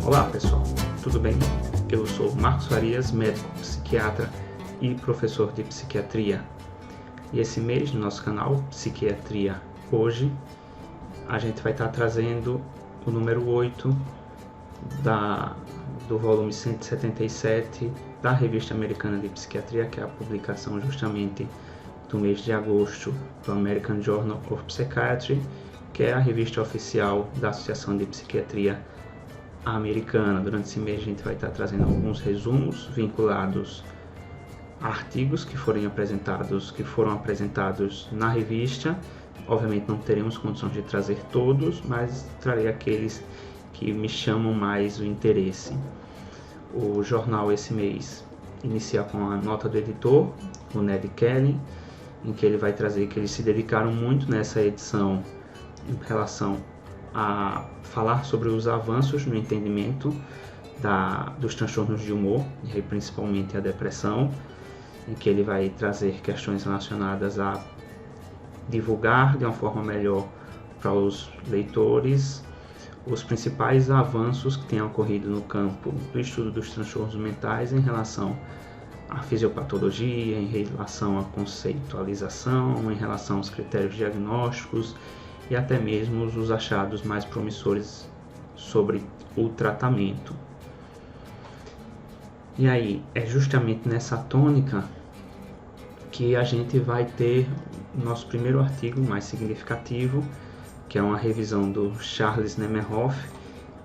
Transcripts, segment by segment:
Olá pessoal, tudo bem? Eu sou Marcos Farias, médico, psiquiatra e professor de psiquiatria. E esse mês no nosso canal Psiquiatria Hoje, a gente vai estar trazendo o número 8 do volume 177 da Revista Americana de Psiquiatria, que é a publicação justamente do mês de agosto do American Journal of Psychiatry, que é a revista oficial da Associação de Psiquiatria Americana. Durante esse mês a gente vai estar trazendo alguns resumos vinculados a artigos que foram apresentados na revista. Obviamente não teremos condições de trazer todos, mas trarei aqueles que me chamam mais o interesse. O jornal esse mês inicia com a nota do editor, o Ned Kelly, em que ele vai trazer que eles se dedicaram muito nessa edição em relação a falar sobre os avanços no entendimento dos transtornos de humor, e principalmente a depressão, em que ele vai trazer questões relacionadas a divulgar de uma forma melhor para os leitores os principais avanços que têm ocorrido no campo do estudo dos transtornos mentais em relação à fisiopatologia, em relação à conceitualização, em relação aos critérios diagnósticos e até mesmo os achados mais promissores sobre o tratamento. E aí, é justamente nessa tônica que a gente vai ter o nosso primeiro artigo mais significativo, que é uma revisão do Charles Nemeroff,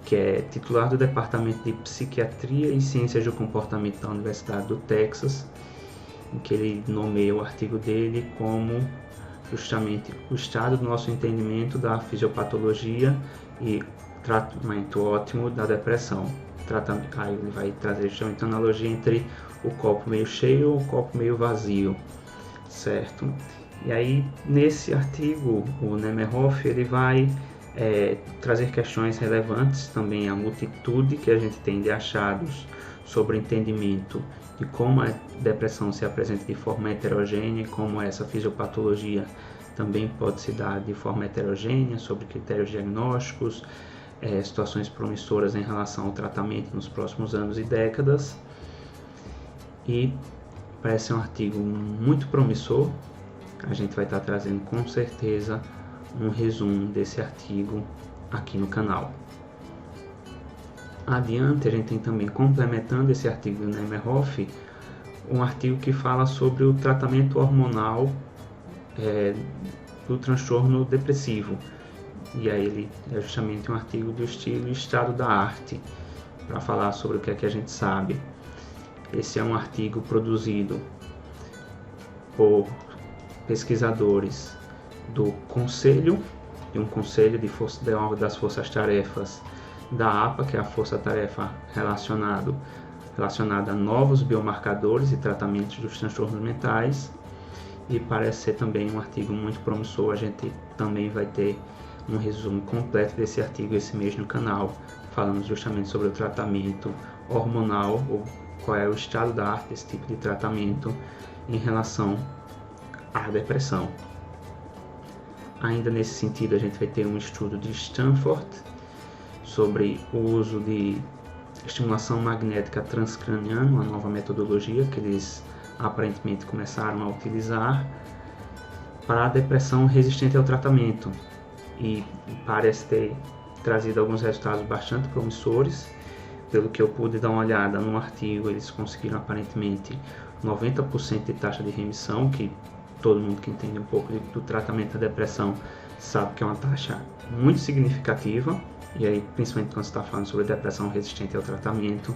que é titular do Departamento de Psiquiatria e Ciências do Comportamento da Universidade do Texas, em que ele nomeia o artigo dele como justamente o estado do nosso entendimento da fisiopatologia e tratamento ótimo da depressão. Aí ele vai trazer justamente a analogia entre o copo meio cheio e o copo meio vazio, certo? E aí, nesse artigo, o Nemeroff ele vai trazer questões relevantes também à multitude que a gente tem de achados sobre o entendimento de como a depressão se apresenta de forma heterogênea e como essa fisiopatologia também pode se dar de forma heterogênea, sobre critérios diagnósticos, situações promissoras em relação ao tratamento nos próximos anos e décadas. E parece ser um artigo muito promissor. A gente vai estar trazendo com certeza um resumo desse artigo aqui no canal. Adiante, a gente tem também, complementando esse artigo do Nemeroff, um artigo que fala sobre o tratamento hormonal do transtorno depressivo. E aí ele é justamente um artigo do estilo Estado da Arte, para falar sobre o que é que a gente sabe. Esse é um artigo produzido por pesquisadores do Conselho das Forças-Tarefas da APA, que é a força-tarefa relacionada a novos biomarcadores e tratamentos dos transtornos mentais, e parece ser também um artigo muito promissor. A gente também vai ter um resumo completo desse artigo esse mês no canal, falando justamente sobre o tratamento hormonal, ou qual é o estado da arte desse tipo de tratamento em relação à depressão. Ainda nesse sentido, a gente vai ter um estudo de Stanford sobre o uso de estimulação magnética transcraniana, uma nova metodologia que eles aparentemente começaram a utilizar para a depressão resistente ao tratamento, e parece ter trazido alguns resultados bastante promissores. Pelo que eu pude dar uma olhada no artigo, eles conseguiram aparentemente 90% de taxa de remissão, que todo mundo que entende um pouco do tratamento da depressão sabe que é uma taxa muito significativa. E aí, principalmente quando você está falando sobre depressão resistente ao tratamento,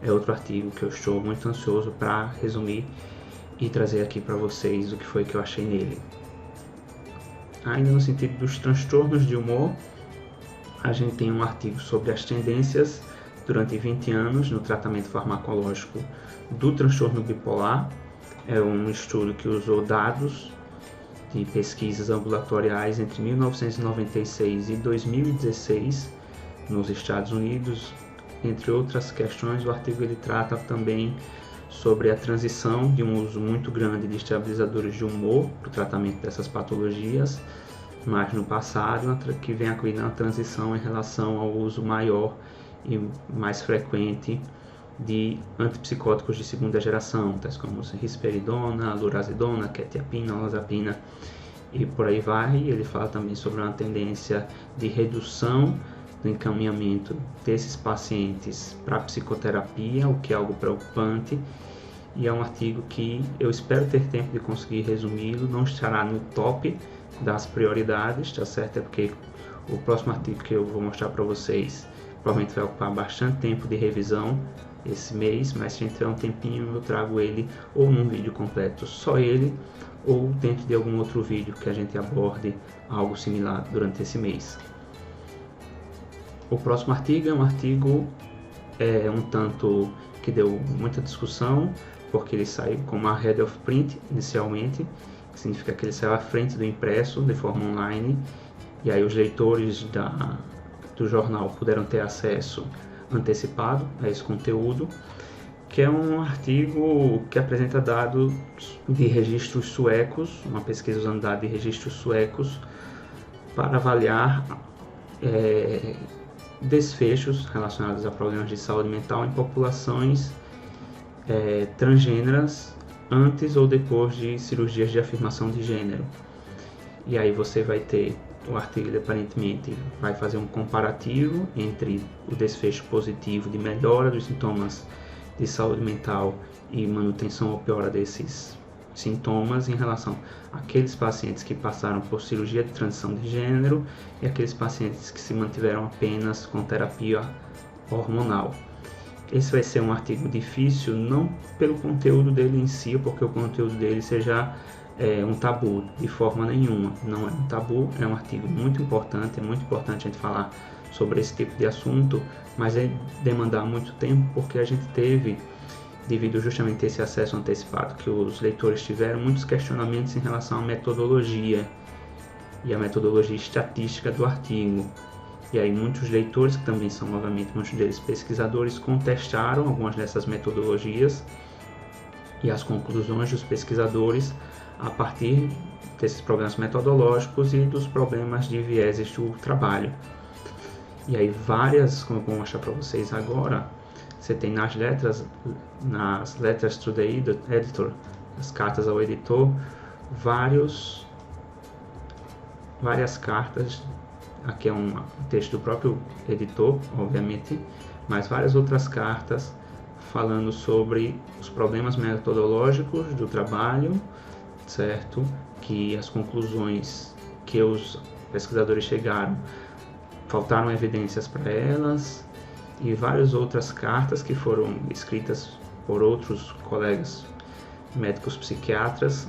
é outro artigo que eu estou muito ansioso para resumir e trazer aqui para vocês o que foi que eu achei nele. Ainda no sentido dos transtornos de humor, a gente tem um artigo sobre as tendências durante 20 anos no tratamento farmacológico do transtorno bipolar. É um estudo que usou dados de pesquisas ambulatoriais entre 1996 e 2016 nos Estados Unidos. Entre outras questões, o artigo ele trata também sobre a transição de um uso muito grande de estabilizadores de humor para o tratamento dessas patologias, mas no passado que vem ocorrendo a transição em relação ao uso maior e mais frequente de antipsicóticos de segunda geração, tais como risperidona, lurazidona, quetiapina, olanzapina e por aí vai. Ele fala também sobre uma tendência de redução do encaminhamento desses pacientes para psicoterapia, o que é algo preocupante, e é um artigo que eu espero ter tempo de conseguir resumi-lo. Não estará no top das prioridades, tá certo? É porque o próximo artigo que eu vou mostrar para vocês provavelmente vai ocupar bastante tempo de revisão esse mês, mas se a gente tiver um tempinho eu trago ele ou num vídeo completo só ele, ou dentro de algum outro vídeo que a gente aborde algo similar durante esse mês. O próximo artigo é um artigo um tanto que deu muita discussão, porque ele saiu como ahead of print inicialmente, que significa que ele saiu à frente do impresso de forma online, e aí os leitores do jornal puderam ter acesso antecipado a esse conteúdo, que é um artigo que apresenta dados de registros suecos, uma pesquisa usando dados de registros suecos para avaliar desfechos relacionados a problemas de saúde mental em populações transgêneras antes ou depois de cirurgias de afirmação de gênero. E aí você vai ter o artigo, ele aparentemente vai fazer um comparativo entre o desfecho positivo de melhora dos sintomas de saúde mental e manutenção ou piora desses sintomas em relação àqueles pacientes que passaram por cirurgia de transição de gênero e aqueles pacientes que se mantiveram apenas com terapia hormonal. Esse vai ser um artigo difícil, não pelo conteúdo dele em si, porque o conteúdo dele seja um tabu, de forma nenhuma. Não é um tabu, é um artigo muito importante, é muito importante a gente falar sobre esse tipo de assunto, mas é demandar muito tempo, porque a gente teve, devido justamente a esse acesso antecipado que os leitores tiveram, muitos questionamentos em relação à metodologia e a metodologia estatística do artigo. E aí muitos leitores, que também são, obviamente, muitos deles pesquisadores, contestaram algumas dessas metodologias e as conclusões dos pesquisadores a partir desses problemas metodológicos e dos problemas de vieses do trabalho. E aí várias, como eu vou mostrar para vocês agora, você tem nas letters to the editor, as cartas ao editor, várias cartas. Aqui é um texto do próprio editor, obviamente, mas várias outras cartas falando sobre os problemas metodológicos do trabalho, certo? Que as conclusões que os pesquisadores chegaram, faltaram evidências para elas, e várias outras cartas que foram escritas por outros colegas médicos psiquiatras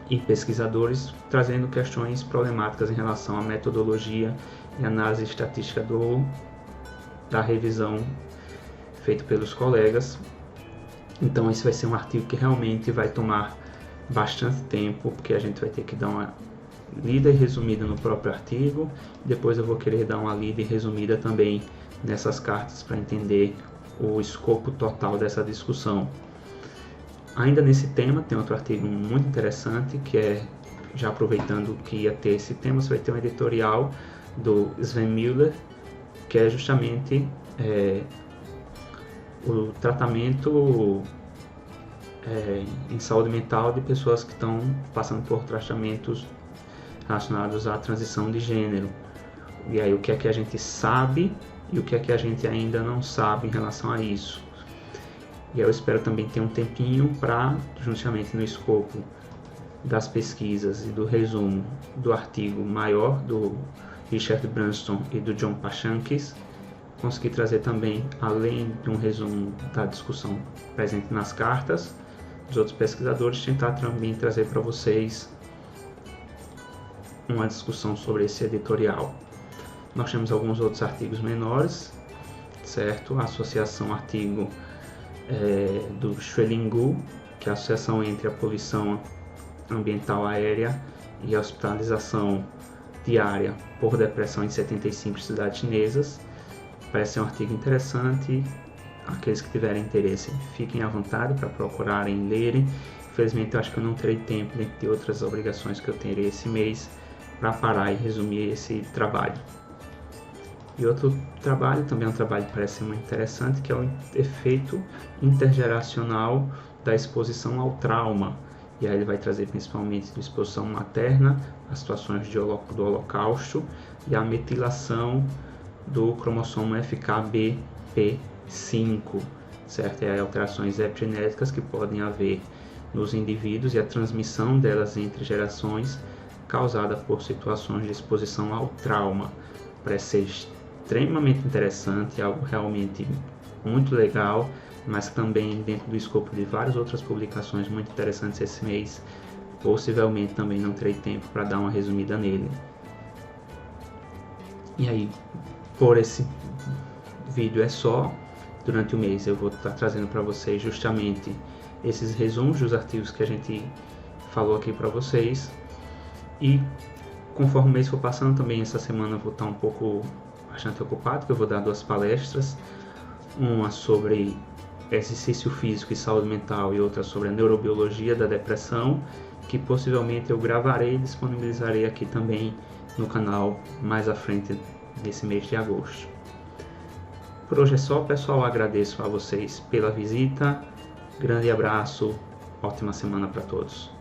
e pesquisadores, trazendo questões problemáticas em relação à metodologia e análise estatística da revisão feita pelos colegas. Então esse vai ser um artigo que realmente vai tomar bastante tempo, porque a gente vai ter que dar uma lida e resumida no próprio artigo, depois eu vou querer dar uma lida e resumida também nessas cartas para entender o escopo total dessa discussão. Ainda nesse tema, tem outro artigo muito interessante, que é, já aproveitando que ia ter esse tema, você vai ter um editorial do Sven Müller, que é justamente o tratamento em saúde mental de pessoas que estão passando por tratamentos relacionados à transição de gênero. E aí o que é que a gente sabe e o que é que a gente ainda não sabe em relação a isso. E eu espero também ter um tempinho para, justamente no escopo das pesquisas e do resumo do artigo maior do Richard Branson e do John Pashankis, conseguir trazer também, além de um resumo da discussão presente nas cartas dos outros pesquisadores, tentar também trazer para vocês uma discussão sobre esse editorial. Nós temos alguns outros artigos menores, certo? A associação artigo do Schwelingu, que é a associação entre a poluição ambiental aérea e a hospitalização diária por depressão em 75 cidades chinesas. Parece ser um artigo interessante. Aqueles que tiverem interesse, fiquem à vontade para procurarem, lerem. Infelizmente, eu acho que eu não terei tempo, dentre outras obrigações que eu terei esse mês, para parar e resumir esse trabalho. E outro trabalho, também um trabalho que parece ser muito interessante, que é o efeito intergeracional da exposição ao trauma. E aí ele vai trazer principalmente de exposição materna, as situações do Holocausto e a metilação do cromossomo FKBP5, certo? E aí alterações epigenéticas que podem haver nos indivíduos e a transmissão delas entre gerações causada por situações de exposição ao trauma. Parece ser extremamente interessante, algo realmente muito legal, mas também dentro do escopo de várias outras publicações muito interessantes esse mês. Possivelmente também não terei tempo para dar uma resumida nele. E aí, por esse vídeo é só. Durante o mês eu vou estar trazendo para vocês justamente esses resumos dos artigos que a gente falou aqui para vocês. E conforme o mês for passando, também essa semana eu vou estar um pouco bastante ocupado, porque eu vou dar 2 palestras, uma sobre exercício físico e saúde mental e outra sobre a neurobiologia da depressão, que possivelmente eu gravarei e disponibilizarei aqui também no canal mais à frente nesse mês de agosto. Por hoje é só, pessoal. Agradeço a vocês pela visita. Grande abraço, ótima semana para todos.